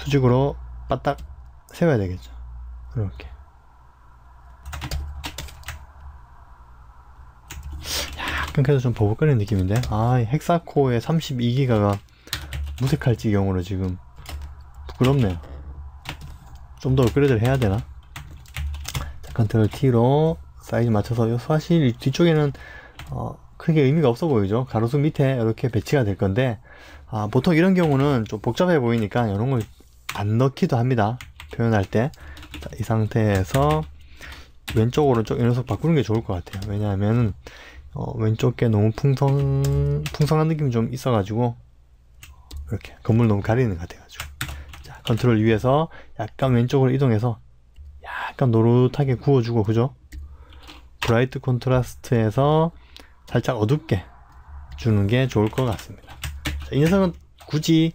수직으로 바닥 세워야 되겠죠. 이렇게. 약간 그래도 좀 버벅거리는 느낌인데, 아, 헥사코어의 32기가가 무색할 지경으로 지금 부끄럽네요. 좀 더 업그레이드를 해야 되나? 자, 컨트롤 T로 사이즈 맞춰서, 사실 뒤쪽에는 크게 의미가 없어 보이죠. 가로수 밑에 이렇게 배치가 될 건데, 보통 이런 경우는 좀 복잡해 보이니까 이런 걸 안 넣기도 합니다. 표현할 때. 자, 이 상태에서 왼쪽 오른쪽 이 녀석 바꾸는 게 좋을 것 같아요. 왜냐하면 왼쪽에 너무 풍성한 느낌이 좀 있어가지고, 이렇게 건물 너무 가리는 것 같아가지고. 자, 컨트롤 위에서 약간 왼쪽으로 이동해서 약간 노릇하게 구워주고, 그죠? 브라이트 콘트라스트에서 살짝 어둡게 주는 게 좋을 것 같습니다. 자, 이 녀석은 굳이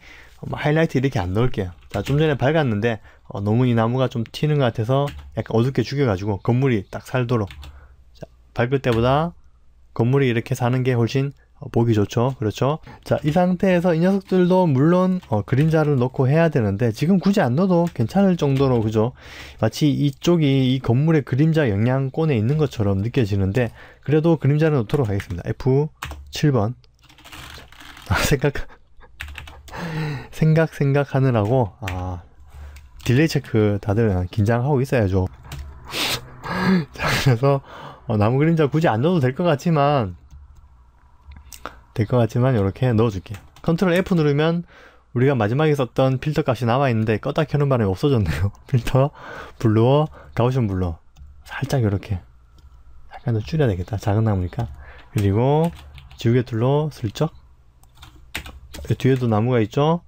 하이라이트 이렇게 안 넣을게요. 자, 좀 전에 밝았는데 너무 이 나무가 좀 튀는 것 같아서 약간 어둡게 죽여가지고 건물이 딱 살도록. 자, 밝을 때보다 건물이 이렇게 사는 게 훨씬 보기 좋죠. 그렇죠? 자, 이 상태에서 이 녀석들도 물론 그림자를 넣고 해야 되는데 지금 굳이 안 넣어도 괜찮을 정도로, 그죠? 마치 이쪽이 이 건물의 그림자 영향권에 있는 것처럼 느껴지는데, 그래도 그림자를 넣도록 하겠습니다. F7번. 생각하느라고 딜레이 체크 다들 긴장하고 있어야죠. 자, 그래서 나무 그림자 굳이 안 넣어도 될 것 같지만 이렇게 넣어줄게요. 컨트롤 F 누르면 우리가 마지막에 썼던 필터 값이 남아있는데 껐다 켜는 바람에 없어졌네요. 필터, 블루어, 가우션 블루어 살짝 이렇게 약간 더 줄여야 되겠다. 작은 나무니까. 그리고 지우개 툴로 슬쩍, 뒤에도 나무가 있죠.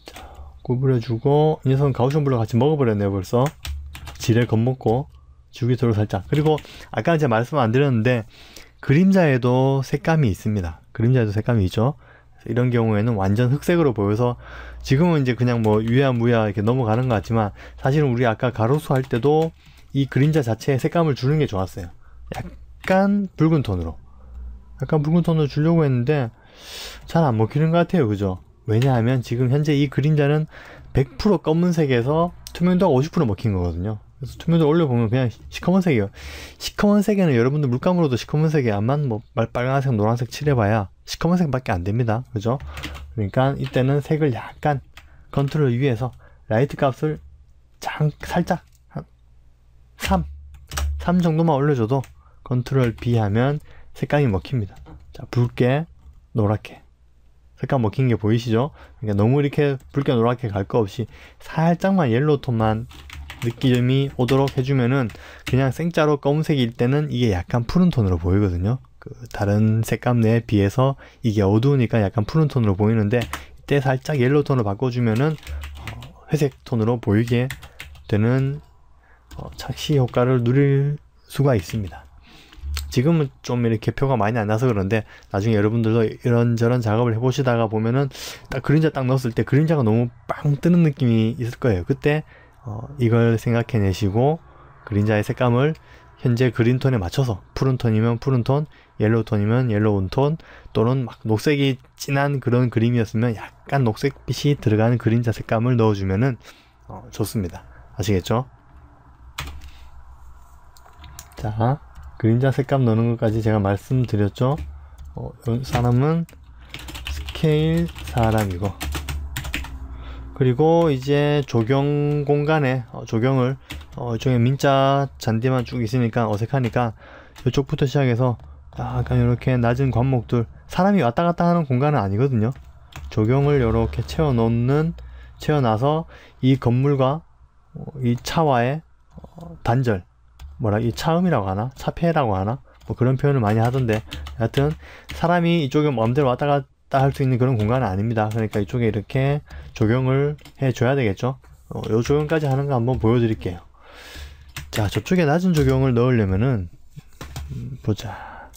자, 구부려주고, 이 녀석은 가우션 블루 같이 먹어버렸네요. 벌써 지뢰 겁먹고. 지우개 툴로 살짝. 그리고 아까 제가 말씀 안 드렸는데 그림자에도 색감이 있습니다. 그림자에도 색감이 있죠. 이런 경우에는 완전 흑색으로 보여서 지금은 이제 그냥 뭐 유야무야 이렇게 넘어가는 것 같지만, 사실은 우리 아까 가로수 할 때도 이 그림자 자체에 색감을 주는 게 좋았어요. 약간 붉은 톤으로 주려고 했는데 잘 안 먹히는 것 같아요. 그죠? 왜냐하면 지금 현재 이 그림자는 100% 검은색에서 투명도가 50% 먹힌 거거든요. 그래서 투명도 올려보면 그냥 시커먼색이에요. 시커먼색에는 여러분들 물감으로도 시커먼색에 암만 뭐 빨간색, 노란색 칠해봐야 시커먼색밖에 안 됩니다. 그죠? 그러니까 이때는 색을 약간 컨트롤 위에서 라이트 값을 살짝 한 3 정도만 올려줘도 컨트롤 B 하면 색감이 먹힙니다. 자, 붉게 노랗게 색감 먹힌 게 보이시죠? 그러니까 너무 이렇게 붉게 노랗게 갈 거 없이 살짝만 옐로우 톤만 느낌이 오도록 해주면은, 그냥 생짜로 검은색일 때는 이게 약간 푸른 톤으로 보이거든요. 그 다른 색감 내에 비해서 이게 어두우니까 약간 푸른 톤으로 보이는데, 이때 살짝 옐로우 톤으로 바꿔주면은 회색 톤으로 보이게 되는 착시 효과를 누릴 수가 있습니다. 지금은 좀 이렇게 표가 많이 안 나서 그런데 나중에 여러분들도 이런저런 작업을 해보시다가 보면은 딱 그림자 딱 넣었을 때 그림자가 너무 빵 뜨는 느낌이 있을 거예요. 그때 이걸 생각해 내시고 그림자의 색감을 현재 그린 톤에 맞춰서, 푸른 톤이면 푸른 톤, 옐로우 톤이면 옐로우 톤, 또는 막 녹색이 진한 그런 그림이었으면 약간 녹색빛이 들어가는 그림자 색감을 넣어주면은 좋습니다. 아시겠죠? 자, 그림자 색감 넣는 것까지 제가 말씀드렸죠. 사람은 스케일 사람이고, 그리고 이제 조경 공간에 조경을 이쪽에 민자 잔디만 쭉 있으니까 어색하니까 이쪽부터 시작해서 약간 이렇게 낮은 관목들, 사람이 왔다 갔다 하는 공간은 아니거든요. 조경을 이렇게 채워놔서 이 건물과 이 차와의 단절, 이 차음이라고 하나? 차폐라고 하나? 뭐 그런 표현을 많이 하던데, 여하튼 사람이 이쪽에 마음대로 왔다 갔다 할 수 있는 그런 공간은 아닙니다. 그러니까 이쪽에 이렇게 조경을 해줘야 되겠죠. 요 조경까지 하는 거 한번 보여드릴게요. 자, 저쪽에 낮은 조경을 넣으려면은 보자.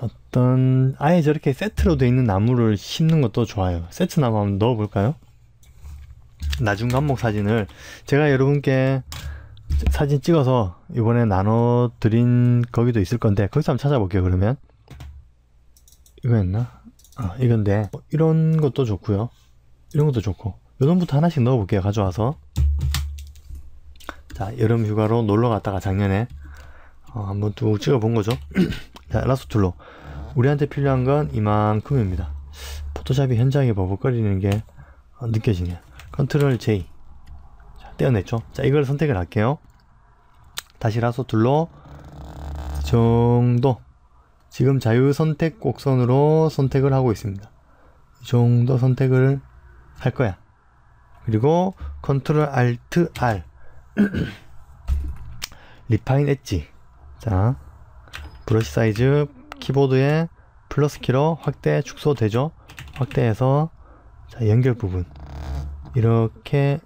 어떤 아예 저렇게 세트로 되어 있는 나무를 심는 것도 좋아요. 세트 나무 한번 넣어볼까요? 나중 감목 사진을 제가 여러분께 사진 찍어서 이번에 나눠드린 거기도 있을 건데, 거기서 한번 찾아볼게요. 그러면 이거였나? 이건데 이런 것도 좋고요, 이런 것도 좋고, 요 놈부터 하나씩 넣어 볼게요. 가져와서. 자, 여름 휴가로 놀러 갔다가 작년에 한번 뚝 찍어 본 거죠. 자, 라sso 툴로 우리한테 필요한 건 이만큼입니다. 포토샵이 현장에 버벅거리는 게 느껴지네요. 컨트롤 J. 자, 떼어냈죠. 자, 이걸 선택을 할게요. 다시 라sso 툴로 이 정도, 지금 자유 선택 곡선으로 선택을 하고 있습니다. 이 정도 선택을 할 거야. 그리고 컨트롤 알트 R 리파인 엣지. 자, 브러쉬 사이즈 키보드에 플러스 키로 확대 축소 되죠. 확대해서 자, 연결 부분 이렇게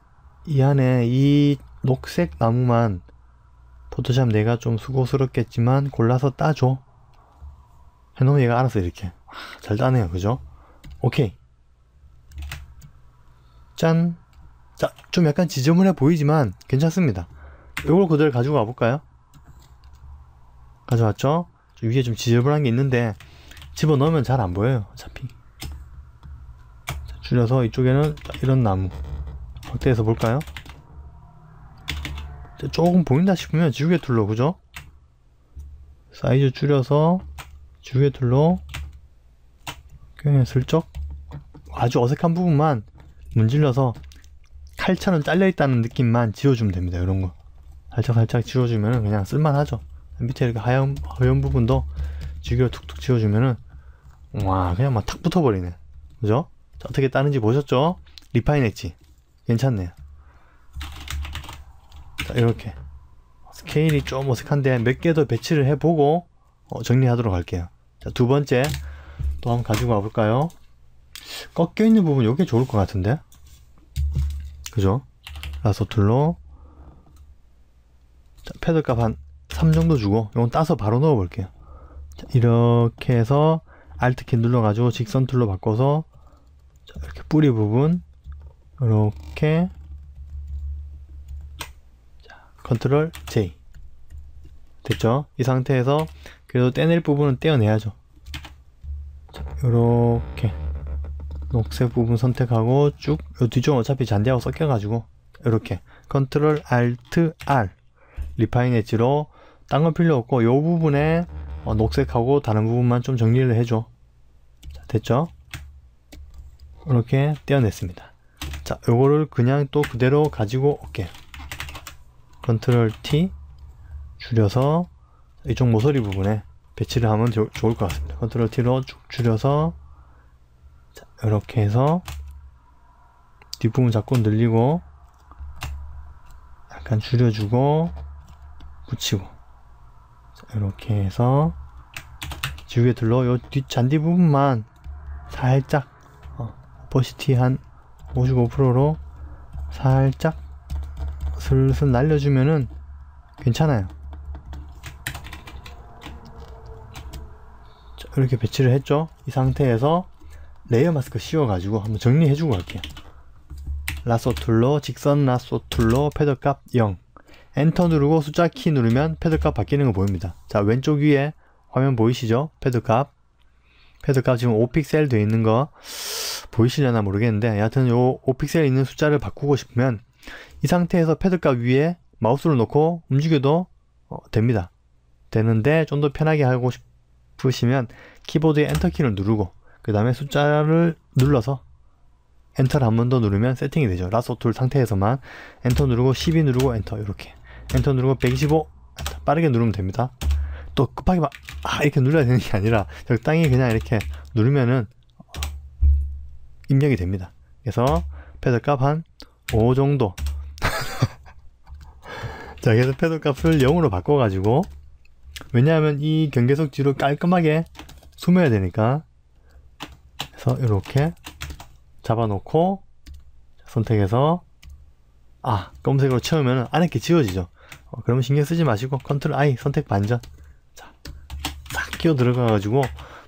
이 안에 이 녹색 나무만 포토샵 내가 좀 수고스럽겠지만 골라서 따줘. 해놓으면 얘가 알아서 이렇게 잘 따네요. 그죠? 오케이. 짠. 자, 좀 약간 지저분해 보이지만 괜찮습니다. 요걸 그대로 가지고 가볼까요? 가져왔죠? 위에 좀 지저분한 게 있는데 집어넣으면 잘 안 보여요. 어차피. 자, 줄여서 이쪽에는 이런 나무 확대해서 볼까요? 자, 조금 보인다 싶으면 지우개 툴로, 그죠? 사이즈 줄여서 지우개 툴로 그냥 슬쩍 아주 어색한 부분만 문질러서 칼처럼 잘려있다는 느낌만 지워주면 됩니다. 이런거 살짝 지워주면은 그냥 쓸만하죠. 밑에 이렇게 하얀 부분도 지우개로 툭툭 지워주면은 와, 그냥 막 탁 붙어버리네. 그죠? 자, 어떻게 따는지 보셨죠? 리파인 엣지 괜찮네요. 자, 이렇게 스케일이 좀 어색한데 몇 개 더 배치를 해보고 정리하도록 할게요. 자, 두 번째 또 한번 가지고 와볼까요? 꺾여있는 부분 요게 좋을 것 같은데, 그죠? 라sso 툴로 자, 패드 값 한 3 정도 주고 이건 따서 바로 넣어 볼게요. 자, 이렇게 해서 Alt키 눌러가지고 직선 툴로 바꿔서 자, 이렇게 뿌리 부분 이렇게 컨트롤 J 됐죠? 이 상태에서 그래도 떼낼 부분은 떼어내야죠. 자, 요렇게 녹색 부분 선택하고 쭉, 요 뒤쪽은 어차피 잔디하고 섞여가지고 이렇게 컨트롤 알트 R 리파인 엣지로 딴 건 필요 없고 요 부분에 녹색하고 다른 부분만 좀 정리를 해줘. 자, 됐죠? 이렇게 떼어냈습니다. 자, 요거를 그냥 또 그대로 가지고 올게요. 컨트롤 T 줄여서 이쪽 모서리 부분에 배치를 하면 좋을 것 같습니다. 컨트롤 T로 쭉 줄여서 자, 이렇게 해서 뒷부분 자꾸 늘리고 약간 줄여주고 붙이고 자, 이렇게 해서 지우개 툴로 요 뒷 잔디 부분만 살짝 오퍼시티 한 55%로 살짝 슬슬 날려주면은 괜찮아요. 자, 이렇게 배치를 했죠. 이 상태에서 레이어 마스크 씌워가지고 한번 정리해주고 갈게요. 라sso 툴로 직선 라sso 툴로 패드값 0 엔터 누르고 숫자 키 누르면 패드값 바뀌는 거 보입니다. 자, 왼쪽 위에 화면 보이시죠? 패드값 지금 5픽셀 되어 있는 거 보이시려나 모르겠는데 여하튼 요 5픽셀 있는 숫자를 바꾸고 싶으면 이 상태에서 패드값 위에 마우스를 놓고 움직여도 됩니다. 되는데 좀 더 편하게 하고 싶으시면 키보드에 엔터키를 누르고 그 다음에 숫자를 눌러서 엔터를 한 번 더 누르면 세팅이 되죠. 라sso 툴 상태에서만 엔터 누르고 12 누르고 엔터, 이렇게 엔터 누르고 125 엔터. 빠르게 누르면 됩니다. 또 급하게 막 이렇게 눌러야 되는 게 아니라 적당히 그냥 이렇게 누르면은 입력이 됩니다. 그래서 패드값 한 5 정도 자, 그래서 패드값을 0으로 바꿔가지고, 왜냐하면 이 경계석 뒤로 깔끔하게 숨어야 되니까, 그래서 이렇게 잡아놓고 선택해서 검은색으로 채우면 안에 게 지워지죠. 그러면 신경 쓰지 마시고 컨트롤 I 선택 반전. 자, 싹 끼워 들어가가지고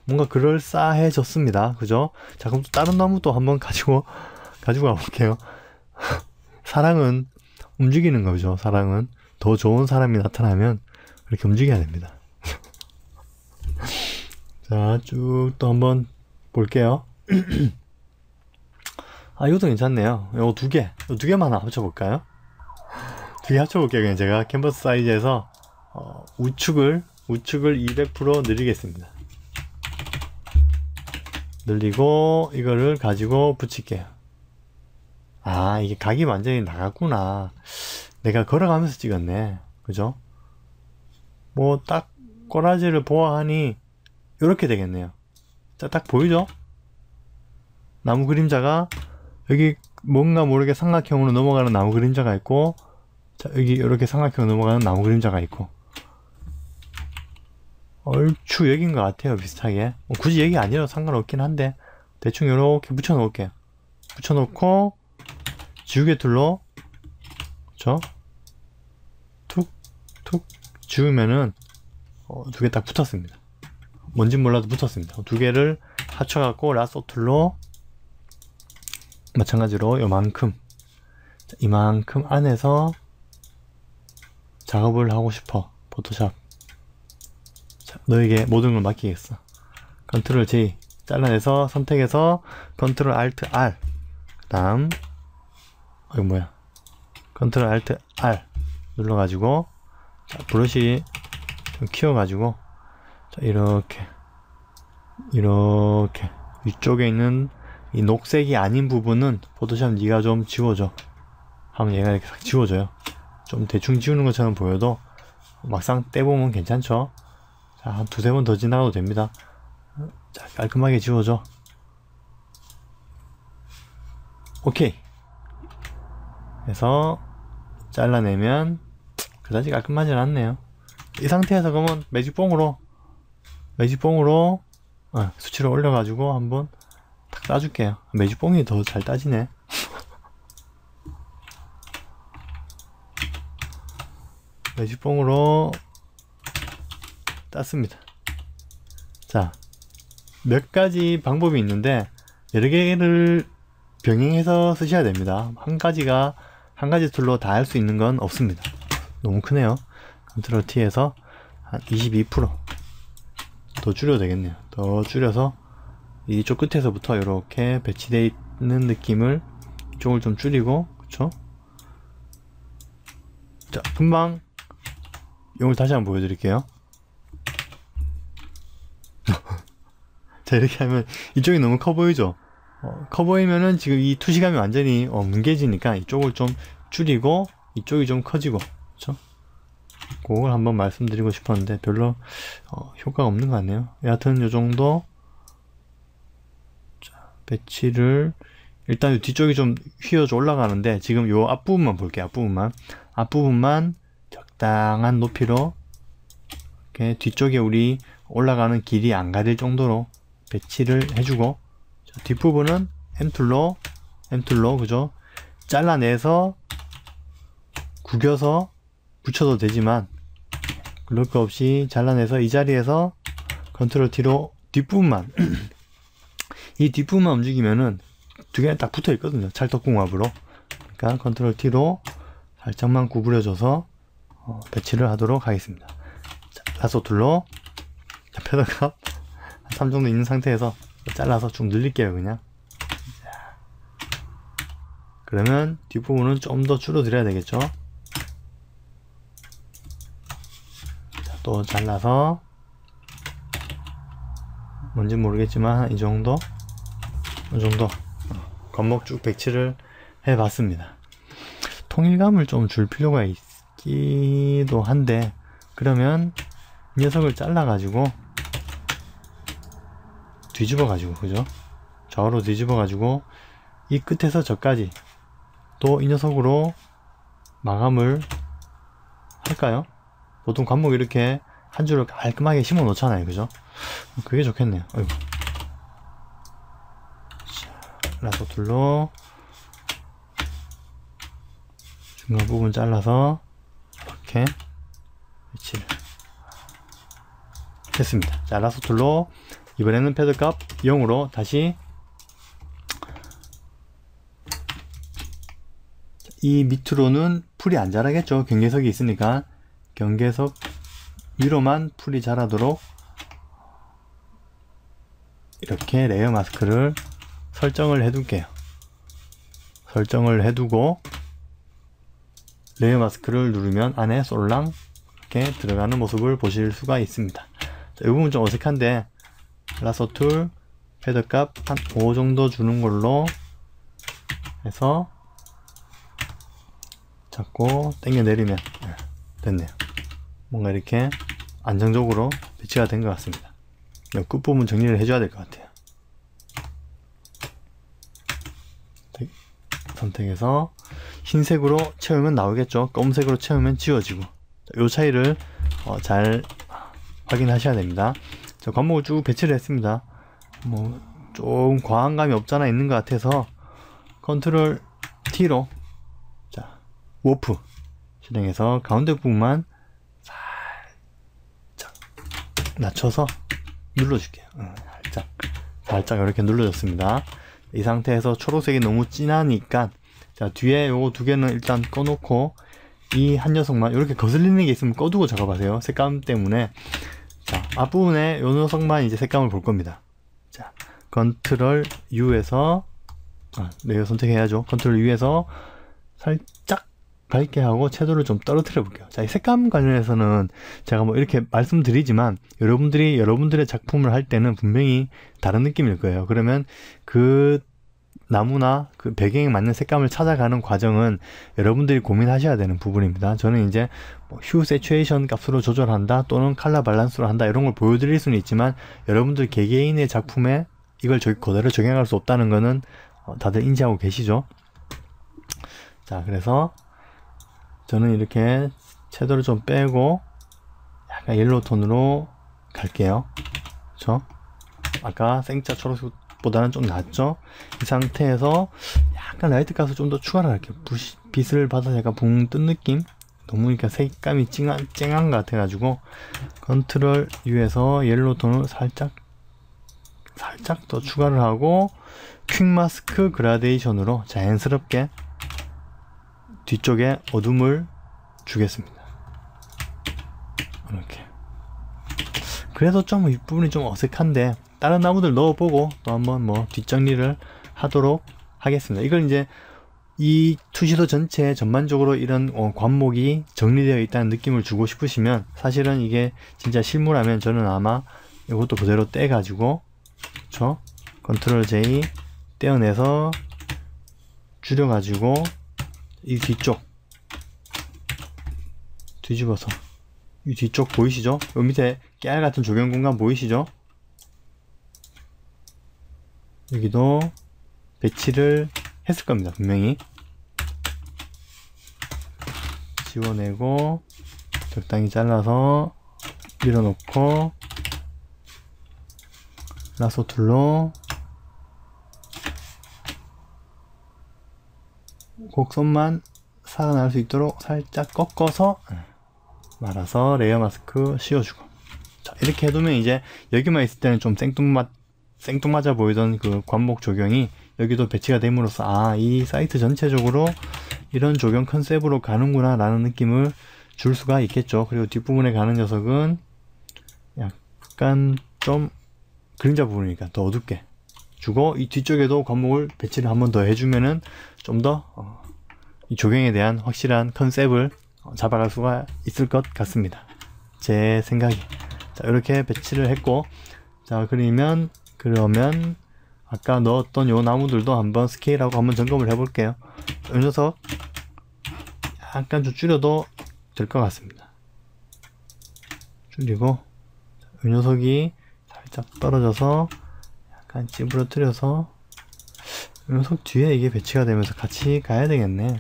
뭔가 그럴싸해졌습니다. 그죠? 자, 그럼 또 다른 나무도 한번 가지고 가볼게요. 사랑은 움직이는 거죠. 사랑은 더 좋은 사람이 나타나면 그렇게 움직여야 됩니다. 자, 쭉 또 한번 볼게요. 아, 이것도 괜찮네요. 요거 두 개만 합쳐볼까요? 두 개 합쳐볼게요. 그냥 제가 캔버스 사이즈에서 우측을 200% 늘리겠습니다. 늘리고 이거를 가지고 붙일게요. 아, 이게 각이 완전히 나갔구나. 내가 걸어가면서 찍었네. 그죠? 뭐 딱 꼬라지를 보아하니 이렇게 되겠네요. 자, 딱 보이죠? 나무 그림자가 여기 뭔가 모르게 삼각형으로 넘어가는 나무 그림자가 있고, 자, 여기 이렇게 삼각형으로 넘어가는 나무 그림자가 있고, 얼추 여긴 것 같아요. 비슷하게. 굳이 여기 아니라도 상관없긴 한데 대충 이렇게 붙여 놓을게요. 붙여 놓고 지우개 툴로 그쵸? 툭툭 지우면은 두 개 딱 붙었습니다. 뭔진 몰라도 붙었습니다. 두 개를 합쳐 갖고 라소 툴로 마찬가지로 요만큼, 이만큼 안에서 작업을 하고 싶어. 포토샵. 자, 너에게 모든 걸 맡기겠어. 컨트롤 J 잘라내서 선택해서 컨트롤 알트 R, 그 다음 이거 뭐야, 컨트롤 알트 R 눌러가지고, 자, 브러쉬 좀 키워가지고, 자, 이렇게 위쪽에 있는 이 녹색이 아닌 부분은 포토샵 네가 좀 지워줘 하면 얘가 이렇게 싹 지워져요. 좀 대충 지우는 것처럼 보여도 막상 떼보면 괜찮죠. 자, 한 두세 번 더 지나가도 됩니다. 자, 깔끔하게 지워줘. 오케이. 그래서 잘라내면 그다지 깔끔하진 않네요. 이 상태에서 그러면 매직봉으로 수치를 올려가지고 한번 탁 따줄게요. 매직봉이 더 잘 따지네. 매직봉으로 땄습니다. 자, 몇 가지 방법이 있는데 여러 개를 병행해서 쓰셔야 됩니다. 한 가지 툴로 다 할 수 있는 건 없습니다. 너무 크네요. 컨트롤 T에서 한 22% 더 줄여도 되겠네요. 더 줄여서 이쪽 끝에서부터 이렇게 배치되어 있는 느낌을 이쪽을 좀 줄이고, 그쵸? 자, 금방 이걸 다시 한번 보여드릴게요. 자, 이렇게 하면 이쪽이 너무 커 보이죠? 커 보이면은 지금 이 투시감이 완전히 뭉개지니까 이쪽을 좀 줄이고 이쪽이 좀 커지고, 그쵸? 그걸 한번 말씀드리고 싶었는데 별로 효과가 없는 것 같네요. 여하튼 요 정도. 자, 배치를 일단 이 뒤쪽이 좀 휘어져 올라가는데 지금 요 앞부분만 볼게요. 앞부분만 적당한 높이로 이렇게 뒤쪽에 우리 올라가는 길이 안 가릴 정도로 배치를 해주고, 자, 뒷부분은 M툴로 그죠? 잘라내서 구겨서 붙여도 되지만 그럴 거 없이 잘라내서 이 자리에서 컨트롤 T로 뒷부분만 이 뒷부분만 움직이면은 두 개는 딱 붙어 있거든요. 찰떡궁합으로. 그러니까 컨트롤 T로 살짝만 구부려줘서 배치를 하도록 하겠습니다. 자, 라소 툴로 패더가 한 3 정도 있는 상태에서 잘라서 쭉 늘릴게요. 그냥. 자, 그러면 뒷부분은 좀 더 줄어들여야 되겠죠. 자, 또 잘라서 뭔지 모르겠지만 이 정도 겉목 쭉 배치를 해봤습니다. 통일감을 좀 줄 필요가 있기도 한데, 그러면 이 녀석을 잘라가지고 뒤집어가지고, 그죠? 좌우로 뒤집어가지고 이 끝에서 저까지 또 이 녀석으로 마감을 할까요? 보통 관목 이렇게 한 줄을 깔끔하게 심어 놓잖아요, 그죠? 그게 좋겠네요. 어이구. 자, 라소 툴로 중간 부분 잘라서 이렇게 배치를 했습니다. 자, 라소 툴로 이번에는 패드 값 0으로 다시 이 밑으로는 풀이 안 자라겠죠. 경계석이 있으니까 경계석 위로만 풀이 자라도록 이렇게 레이어 마스크를 설정을 해 둘게요. 설정을 해 두고 레이어 마스크를 누르면 안에 솔랑 이렇게 들어가는 모습을 보실 수가 있습니다. 자, 이 부분 좀 어색한데 라소 툴 패드 값 한 5 정도 주는 걸로 해서 잡고 당겨 내리면 됐네요. 뭔가 이렇게 안정적으로 배치가 된 것 같습니다. 끝부분 정리를 해줘야 될 것 같아요. 선택해서 흰색으로 채우면 나오겠죠. 검은색으로 채우면 지워지고, 이 차이를 잘 확인하셔야 됩니다. 자, 관목을 쭉 배치를 했습니다. 뭐 좀 과한 감이 없잖아 있는 것 같아서 컨트롤 T로 자 워프 실행해서 가운데 부분만 살짝 낮춰서 눌러줄게요. 살짝 이렇게 눌러줬습니다. 이 상태에서 초록색이 너무 진하니까 자 뒤에 요거 두 개는 일단 꺼놓고 이 한 녀석만 이렇게 거슬리는 게 있으면 꺼두고 작업하세요. 색감 때문에. 자 앞부분에 요 녀석만 이제 색감을 볼 겁니다. 자 컨트롤 U에서 레이어 선택해야죠. 컨트롤 U에서 살짝 밝게 하고 채도를 좀 떨어뜨려 볼게요. 자, 이 색감 관련해서는 제가 뭐 이렇게 말씀드리지만 여러분들이 여러분들의 작품을 할 때는 분명히 다른 느낌일 거예요. 그러면 그 나무나 그 배경에 맞는 색감을 찾아가는 과정은 여러분들이 고민하셔야 되는 부분입니다. 저는 이제 뭐 휴 세츄에이션 값으로 조절한다 또는 컬러 밸런스로 한다 이런 걸 보여드릴 수는 있지만 여러분들 개개인의 작품에 이걸 그대로 적용할 수 없다는 거는 다들 인지하고 계시죠? 자, 그래서 저는 이렇게 채도를 좀 빼고 약간 옐로우 톤으로 갈게요. 그쵸? 아까 생짜 초록색보다는 좀 낫죠? 이 상태에서 약간 라이트 값을 좀 더 추가를 할게요. 빛을 받아서 약간 붕 뜬 느낌? 너무 그러니까 색감이 쨍한 것 같아가지고 컨트롤 U에서 옐로우 톤을 살짝 더 추가를 하고 퀵 마스크 그라데이션으로 자연스럽게 뒤쪽에 어둠을 주겠습니다. 이렇게. 그래도 좀 이 부분이 좀 어색한데 다른 나무들 넣어보고 또 한번 뭐 뒷정리를 하도록 하겠습니다. 이걸 이제 이 투시도 전체에 전반적으로 이런 관목이 정리되어 있다는 느낌을 주고 싶으시면 사실은 이게 진짜 실물하면 저는 아마 이것도 그대로 떼가지고 그쵸? 컨트롤 J 떼어내서 줄여가지고 이 뒤쪽 뒤집어서 이 뒤쪽 보이시죠? 요 밑에 깨알 같은 조경 공간 보이시죠? 여기도 배치를 했을 겁니다. 분명히 지워내고 적당히 잘라서 밀어놓고 라소 툴로 곡선만 살아날 수 있도록 살짝 꺾어서 말아서 레이어 마스크 씌워주고 자 이렇게 해두면 이제 여기만 있을 때는 좀 생뚱맞아 보이던 그 관목 조경이 여기도 배치가 됨으로써 이 사이트 전체적으로 이런 조경 컨셉으로 가는구나 라는 느낌을 줄 수가 있겠죠. 그리고 뒷부분에 가는 녀석은 약간 좀 그림자 부분이니까 더 어둡게 주고 이 뒤쪽에도 관목을 배치를 한 번 더 해주면은 좀 더 이 조경에 대한 확실한 컨셉을 잡아갈 수가 있을 것 같습니다. 제 생각이. 자 이렇게 배치를 했고 자 그러면 아까 넣었던 요 나무들도 한번 스케일하고 한번 점검을 해 볼게요. 이 녀석 약간 좀 줄여도 될 것 같습니다. 줄이고 이 녀석이 살짝 떨어져서 약간 찌부러뜨려서 이 녀석 뒤에 이게 배치가 되면서 같이 가야 되겠네.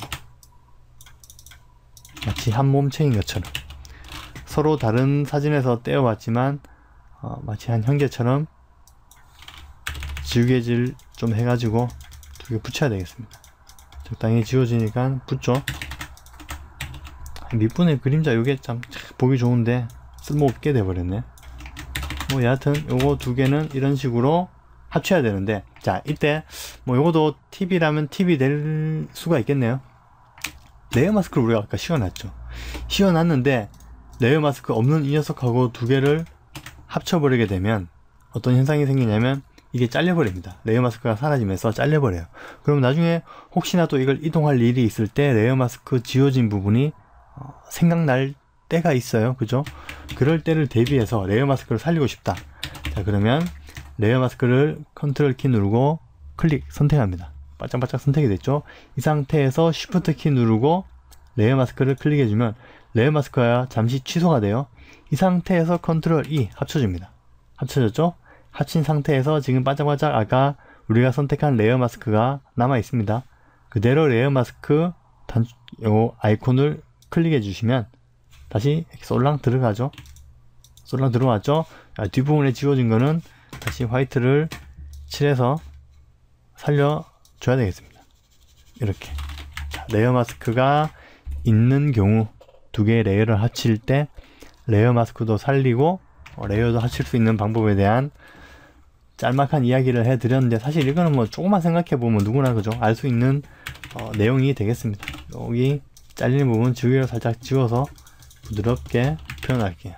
마치 한 몸체인 것처럼 서로 다른 사진에서 떼어봤지만 마치 한 형제처럼 지우개질 좀 해가지고 두 개 붙여야 되겠습니다. 적당히 지워지니까 붙죠. 밑분의 그림자 요게 참 보기 좋은데 쓸모없게 돼버렸네. 뭐 여하튼 요거 두 개는 이런 식으로 합쳐야 되는데 자 이때 뭐 요거도 팁이라면 팁이 될 수가 있겠네요. 레이어 마스크를 우리가 아까 씌워놨죠. 씌워놨는데 레이어 마스크 없는 이 녀석하고 두 개를 합쳐버리게 되면 어떤 현상이 생기냐면 이게 잘려버립니다. 레이어 마스크가 사라지면서 잘려버려요. 그럼 나중에 혹시나 또 이걸 이동할 일이 있을 때 레이어 마스크 지워진 부분이 생각날 때가 있어요. 그죠? 그럴 때를 대비해서 레이어 마스크를 살리고 싶다. 자, 그러면 레이어 마스크를 컨트롤 키 누르고 클릭 선택합니다. 바짝바짝 선택이 됐죠? 이 상태에서 쉬프트 키 누르고 레이어 마스크를 클릭해주면 레이어 마스크가 잠시 취소가 돼요. 이 상태에서 컨트롤 E 합쳐줍니다. 합쳐졌죠? 합친 상태에서 지금 반짝반짝 아까 우리가 선택한 레이어 마스크가 남아 있습니다. 그대로 레이어 마스크 요 아이콘을 클릭해 주시면 다시 솔랑 들어가죠. 솔랑 들어왔죠? 뒷부분에 지워진 거는 다시 화이트를 칠해서 살려줘야 되겠습니다. 이렇게. 자, 레이어 마스크가 있는 경우 두 개의 레이어를 합칠 때 레이어 마스크도 살리고 레이어도 합칠 수 있는 방법에 대한 짤막한 이야기를 해드렸는데, 사실 이거는 뭐 조금만 생각해보면 누구나 그죠? 알 수 있는 내용이 되겠습니다. 여기 잘리는 부분 지우개로 살짝 지워서 부드럽게 표현할게요.